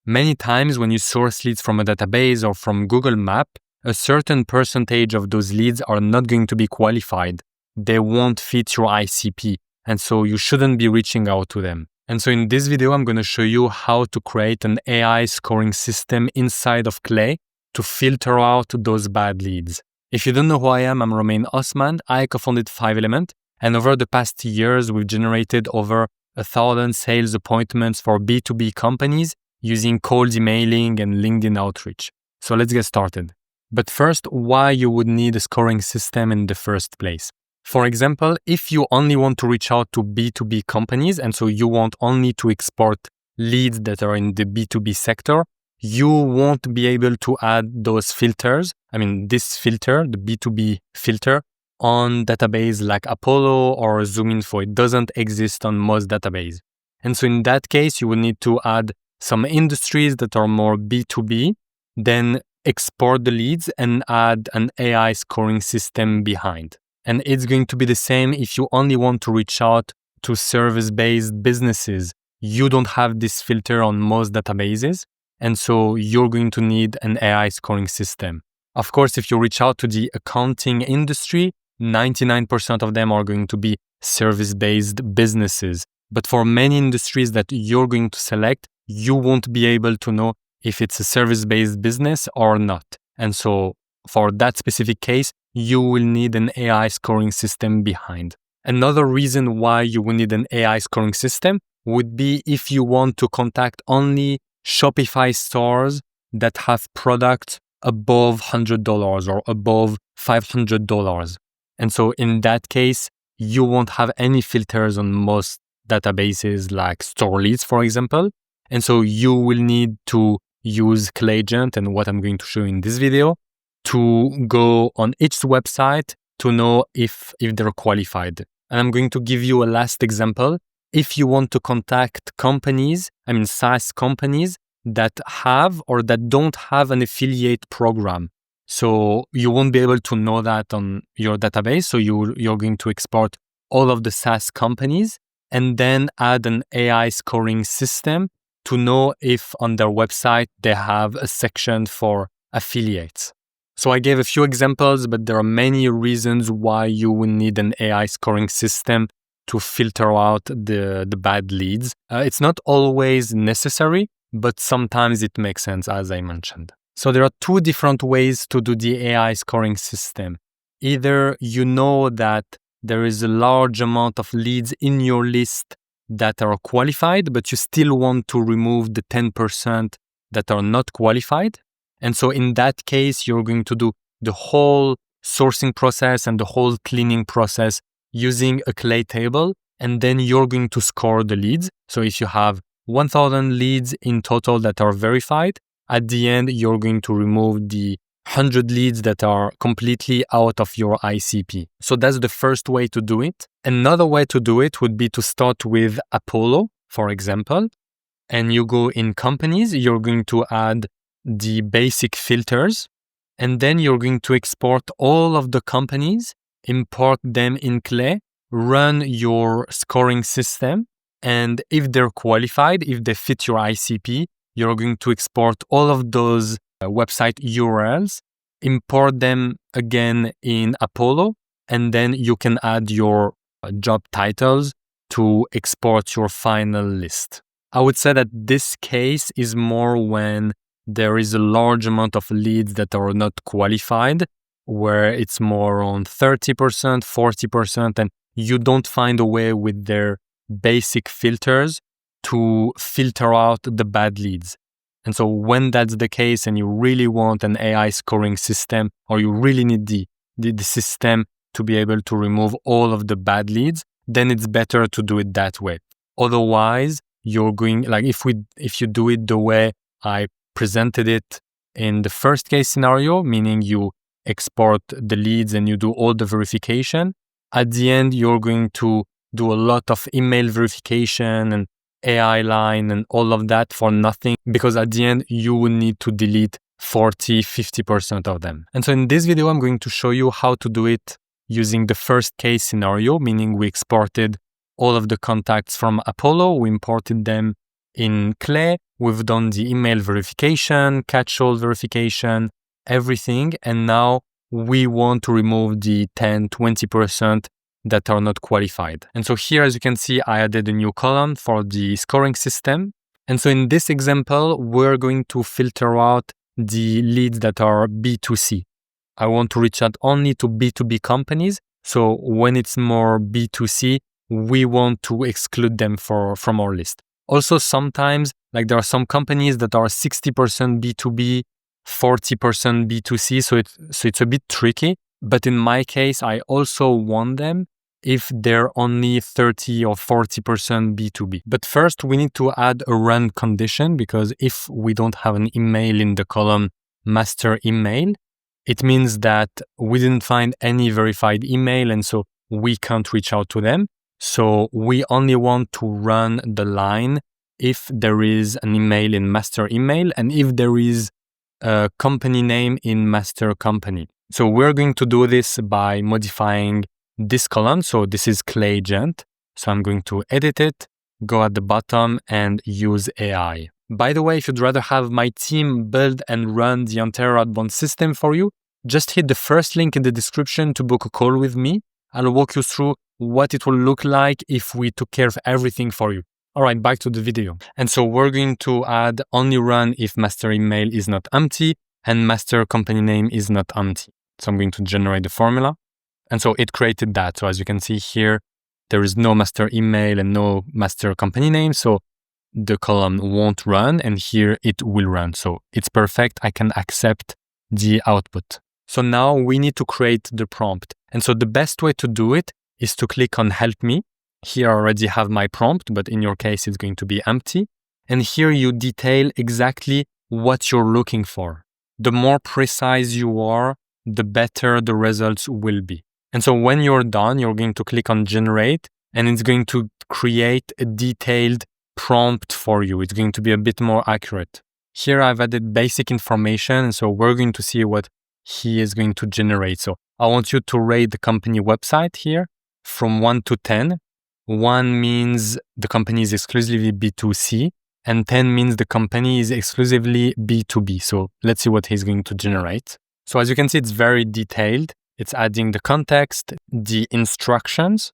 Many times when you source leads from a database or from Google Map, a certain percentage of those leads are not going to be qualified. They won't fit your ICP, and so you shouldn't be reaching out to them. And so in this video, I'm going to show you how to create an AI scoring system inside of Clay to filter out those bad leads. If you don't know who I am, I'm Romain Osman. I co-founded 5element, and over the past years, we've generated over 1,000 sales appointments for B2B companies using cold emailing and LinkedIn outreach. So let's get started. But first, why you would need a scoring system in the first place. For example, if you only want to reach out to B2B companies, and so you want only to export leads that are in the B2B sector, you won't be able to add those filters. This filter, the B2B filter, on database like Apollo or ZoomInfo. It doesn't exist on most databases. And so in that case, you will need to add some industries that are more B2B, then export the leads and add an AI scoring system behind. And it's going to be the same if you only want to reach out to service-based businesses. You don't have this filter on most databases, and so you're going to need an AI scoring system. Of course, if you reach out to the accounting industry, 99% of them are going to be service-based businesses. But for many industries that you're going to select, you won't be able to know if it's a service-based business or not. And so for that specific case, you will need an AI scoring system behind. Another reason why you will need an AI scoring system would be if you want to contact only Shopify stores that have products above $100 or above $500. And so in that case, you won't have any filters on most databases like StoreLeads, for example. And so you will need to use Clayagent and what I'm going to show in this video to go on each website to know if they're qualified. And I'm going to give you a last example. If you want to contact companies, SaaS companies that have or that don't have an affiliate program. So you won't be able to know that on your database. So you're going to export all of the SaaS companies and then add an AI scoring system to know if on their website they have a section for affiliates. So I gave a few examples, but there are many reasons why you will need an AI scoring system to filter out the bad leads. It's not always necessary, but sometimes it makes sense, as I mentioned. So there are two different ways to do the AI scoring system. Either you know that there is a large amount of leads in your list that are qualified, but you still want to remove the 10% that are not qualified. And so in that case, you're going to do the whole sourcing process and the whole cleaning process using a Clay table, and then you're going to score the leads. So if you have 1,000 leads in total that are verified, at the end, you're going to remove the 100 leads that are completely out of your ICP. So that's the first way to do it. Another way to do it would be to start with Apollo, for example, and you go in companies, you're going to add the basic filters, and then you're going to export all of the companies, import them in Clay, run your scoring system, and if they're qualified, if they fit your ICP, you're going to export all of those website URLs, import them again in Apollo, and then you can add your job titles to export your final list. I would say that this case is more when there is a large amount of leads that are not qualified, where it's more on 30%, 40%, and you don't find a way with their basic filters to filter out the bad leads. And so when that's the case and you really want an AI scoring system, or you really need the system to be able to remove all of the bad leads, then it's better to do it that way. Otherwise, you're going, like if you do it the way I presented it in the first case scenario, meaning you export the leads and you do all the verification, at the end, you're going to do a lot of email verification and AI line and all of that for nothing, because at the end, you will need to delete 40-50% of them. And so in this video, I'm going to show you how to do it using the first case scenario, meaning we exported all of the contacts from Apollo, we imported them in Clay, we've done the email verification, catch-all verification, everything. And now we want to remove the 10, 20% that are not qualified. And so here, as you can see, I added a new column for the scoring system. And so in this example, we're going to filter out the leads that are B2C. I want to reach out only to B2B companies. So when it's more B2C, we want to exclude them from our list. Also, sometimes, like there are some companies that are 60% B2B, 40% B2C. So it's a bit tricky. But in my case, I also want them if they're only 30 or 40% B2B. But first, we need to add a run condition, because if we don't have an email in the column master email, it means that we didn't find any verified email, and so we can't reach out to them. So we only want to run the line if there is an email in master email and if there is a company name in master company. So we're going to do this by modifying this column. So this is Clay Agent. So I'm going to edit it, go at the bottom and use AI. By the way, if you'd rather have my team build and run the entire outbound system for you, just hit the first link in the description to book a call with me. I'll walk you through what it will look like if we took care of everything for you. All right, back to the video. And so we're going to add only run if master email is not empty and master company name is not empty. So I'm going to generate the formula. And so it created that. So as you can see here, there is no master email and no master company name. So the column won't run, and here it will run. So it's perfect. I can accept the output. So now we need to create the prompt. And so the best way to do it is to click on Help Me. Here I already have my prompt, but in your case, it's going to be empty. And here you detail exactly what you're looking for. The more precise you are, the better the results will be. And so when you're done, you're going to click on Generate, and it's going to create a detailed prompt for you. It's going to be a bit more accurate. Here I've added basic information, so we're going to see what he is going to generate. So I want you to rate the company website here from 1 to 10. 1 means the company is exclusively B2C, and 10 means the company is exclusively B2B. So let's see what he's going to generate. So as you can see, it's very detailed. It's adding the context, the instructions.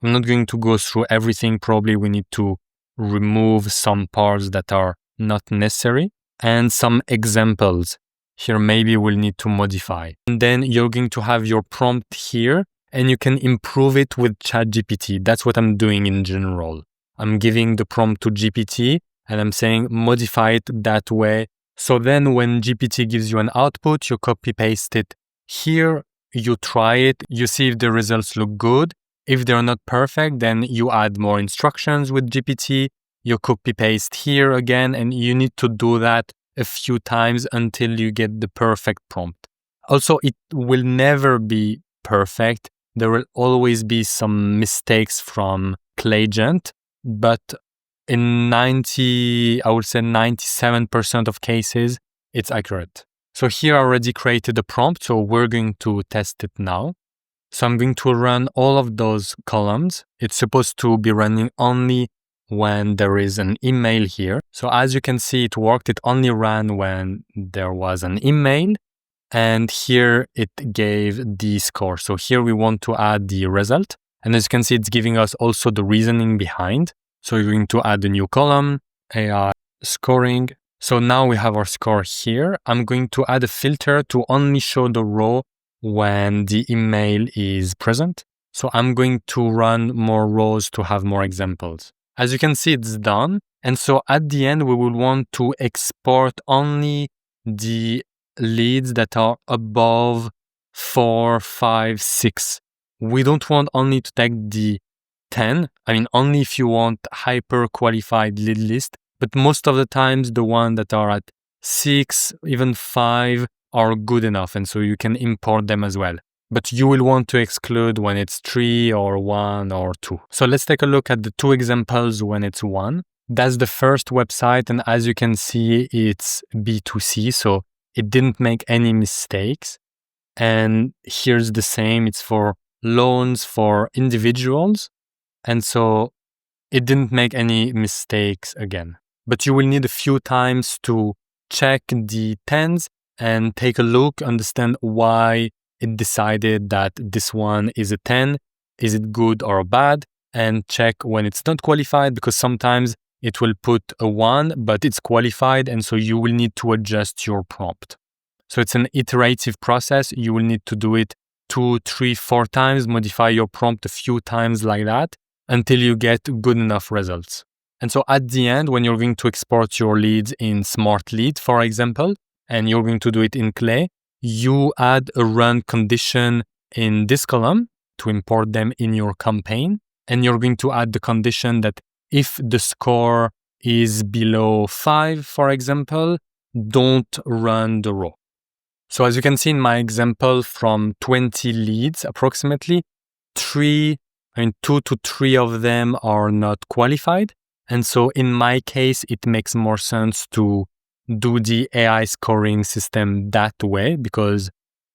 I'm not going to go through everything. Probably we need to remove some parts that are not necessary, and some examples. Here maybe we'll need to modify. And then you're going to have your prompt here, and you can improve it with ChatGPT. That's what I'm doing in general. I'm giving the prompt to GPT and I'm saying modify it that way. So then when GPT gives you an output, you copy paste it here, you try it, you see if the results look good. If they're not perfect, then you add more instructions with GPT, you copy paste here again, and you need to do that a few times until you get the perfect prompt. Also, it will never be perfect. There will always be some mistakes from Clay Agent, but in 97% of cases, it's accurate. So here I already created a prompt, so we're going to test it now. So I'm going to run all of those columns. It's supposed to be running only when there is an email here. So as you can see, it worked. It only ran when there was an email. And here it gave the score. So here we want to add the result. And as you can see, it's giving us also the reasoning behind. So we're going to add a new column, AI scoring. So now we have our score here. I'm going to add a filter to only show the row when the email is present. So I'm going to run more rows to have more examples. As you can see, it's done. And so at the end, we will want to export only the leads that are above 4, 5, 6. We don't want only to take the 10. Only if you want hyper qualified lead list. But most of the times, the ones that are at 6, even 5 are good enough. And so you can import them as well. But you will want to exclude when it's 3 or 1 or 2. So let's take a look at the 2 examples when it's 1. That's the first website. And as you can see, it's B2C. So it didn't make any mistakes. And here's the same. It's for loans for individuals. And so it didn't make any mistakes again. but you will need a few times to check the 10s and take a look, understand why it decided that this one is a 10. Is it good or bad? And check when it's not qualified, because sometimes it will put a 1, but it's qualified, and so you will need to adjust your prompt. So it's an iterative process. You will need to do it 2, 3, 4 times, modify your prompt a few times like that until you get good enough results. And so at the end, when you're going to export your leads in SmartLead, for example, and you're going to do it in Clay, you add a run condition in this column to import them in your campaign. And you're going to add the condition that if the score is below 5, for example, don't run the row. So as you can see in my example, from 20 leads approximately, 2 to 3 of them are not qualified. And so in my case, it makes more sense to do the AI scoring system that way, because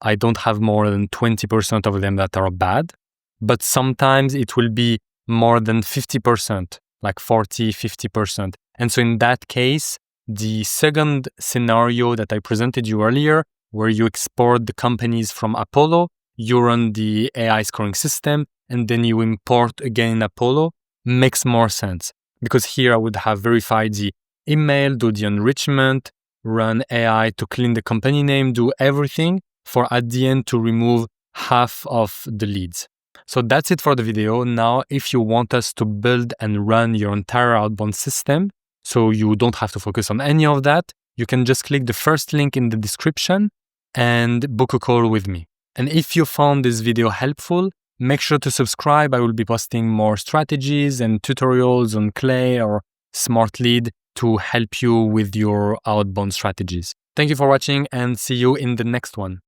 I don't have more than 20% of them that are bad. But sometimes it will be more than 50%, like 40, 50%. And so in that case, the second scenario that I presented you earlier, where you export the companies from Apollo, you run the AI scoring system, and then you import again Apollo, makes more sense. Because here I would have verified the email, do the enrichment, run AI to clean the company name, do everything for at the end to remove half of the leads. So that's it for the video. Now, if you want us to build and run your entire outbound system, so you don't have to focus on any of that, you can just click the first link in the description and book a call with me. And if you found this video helpful, make sure to subscribe. I will be posting more strategies and tutorials on Clay or SmartLead to help you with your outbound strategies. Thank you for watching, and see you in the next one.